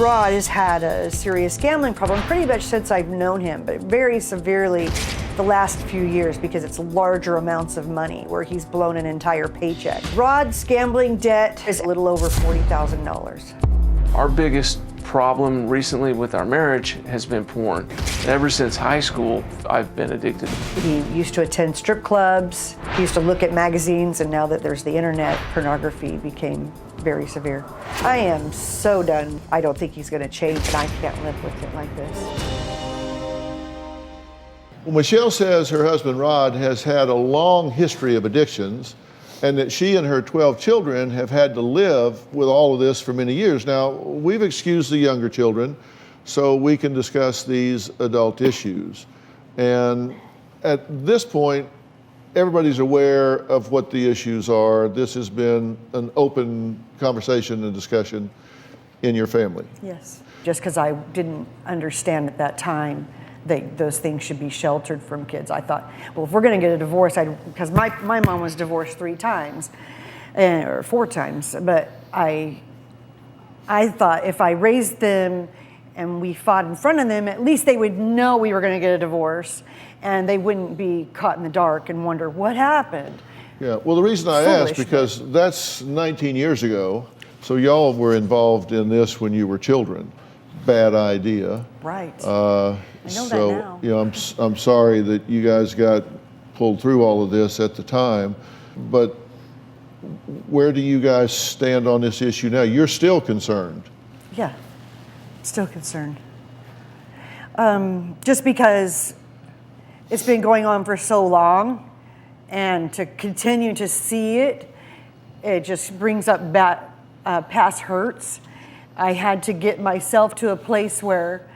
Rod has had a serious gambling problem pretty much since I've known him, but very severely the last few years because it's larger amounts of money where he's blown an entire paycheck. Rod's gambling debt is a little over $40,000. Our biggest problem recently with our marriage has been porn. Ever since high school, I've been addicted. He used to attend strip clubs, he used to look at magazines, and now that there's the internet, pornography became very severe. I am so done. I don't think he's gonna change, and I can't live with it like this. Well, Michelle says her husband Rod has had a long history of addictions and that she and her 12 children have had to live with all of this for many years. Now, we've excused the younger children so we can discuss these adult issues. And at this point, everybody's aware of what the issues are. This has been an open conversation and discussion in your family. Yes. Just because I didn't understand at that time those things should be sheltered from kids. I thought, well, if we're going to get a divorce, because my mom was divorced 3 times, or 4 times, but I thought if I raised them and we fought in front of them, at least they would know we were going to get a divorce and they wouldn't be caught in the dark and wonder what happened. Yeah, well, the reason I asked, because that's 19 years ago, so y'all were involved in this when you were children. Bad idea. Right. I know that now. You know, I'm sorry that you guys got pulled through all of this at the time, but where do you guys stand on this issue now? You're still concerned. Yeah, still concerned. Just because it's been going on for so long, and to continue to see it, it just brings up past hurts. I had to get myself to a place where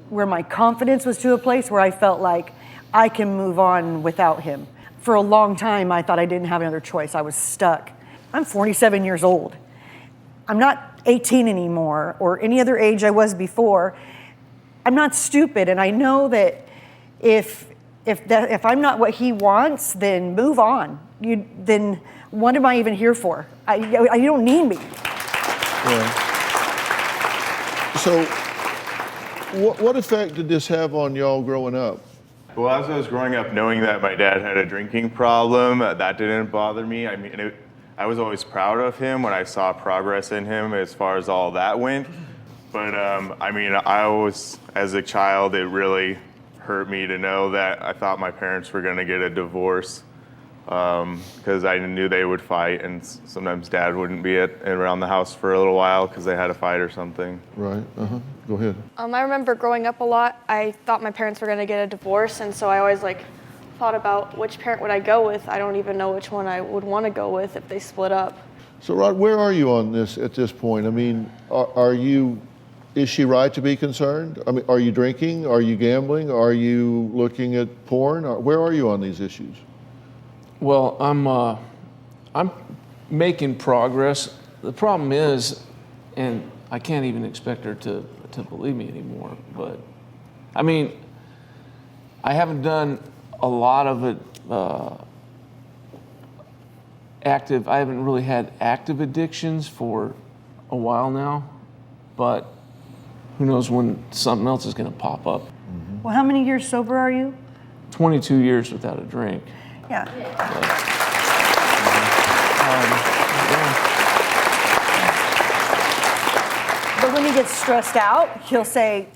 where my confidence was to a place where I felt like I can move on without him. For a long time, I thought I didn't have another choice. I was stuck. I'm 47 years old. I'm not 18 anymore or any other age I was before. I'm not stupid, and I know that if I'm not what he wants, then move on. Then what am I even here for? You don't need me. Yeah. So, what effect did this have on y'all growing up? Well, as I was growing up, knowing that my dad had a drinking problem, that didn't bother me. I mean, I was always proud of him when I saw progress in him as far as all that went. But I mean, as a child, it really hurt me to know that I thought my parents were going to get a divorce. Because I knew they would fight, and sometimes Dad wouldn't be around the house for a little while because they had a fight or something. Right, go ahead. I remember growing up a lot, I thought my parents were going to get a divorce, and so I always thought about which parent would I go with. I don't even know which one I would want to go with if they split up. So Rod, where are you on this at this point? I mean, is she right to be concerned? I mean, are you drinking? Are you gambling? Are you looking at porn? Where are you on these issues? Well, I'm making progress. The problem is, and I can't even expect her to believe me anymore, but I mean, I haven't done a lot of it active. I haven't really had active addictions for a while now, but who knows when something else is going to pop up. Mm-hmm. Well, how many years sober are you? 22 years without a drink. Yeah. But when he gets stressed out, he'll say,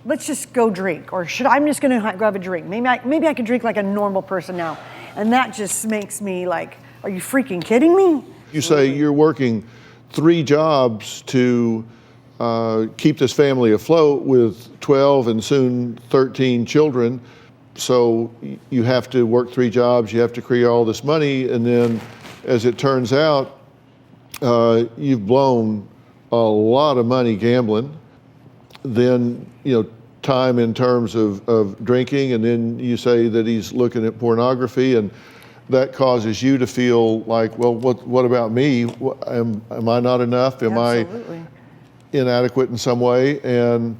let's just go drink, or I'm just gonna go have a drink. Maybe I can drink like a normal person now. And that just makes me like, are you freaking kidding me? You say you're working 3 jobs to keep this family afloat with 12 and soon 13 children. So you have to work 3 jobs, you have to create all this money, and then as it turns out, you've blown a lot of money gambling. Then, time in terms of drinking, and then you say that he's looking at pornography, and that causes you to feel like, well, what about me? Am I not enough? Am Absolutely. I inadequate in some way? And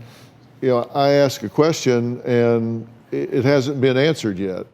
I ask a question, and it hasn't been answered yet.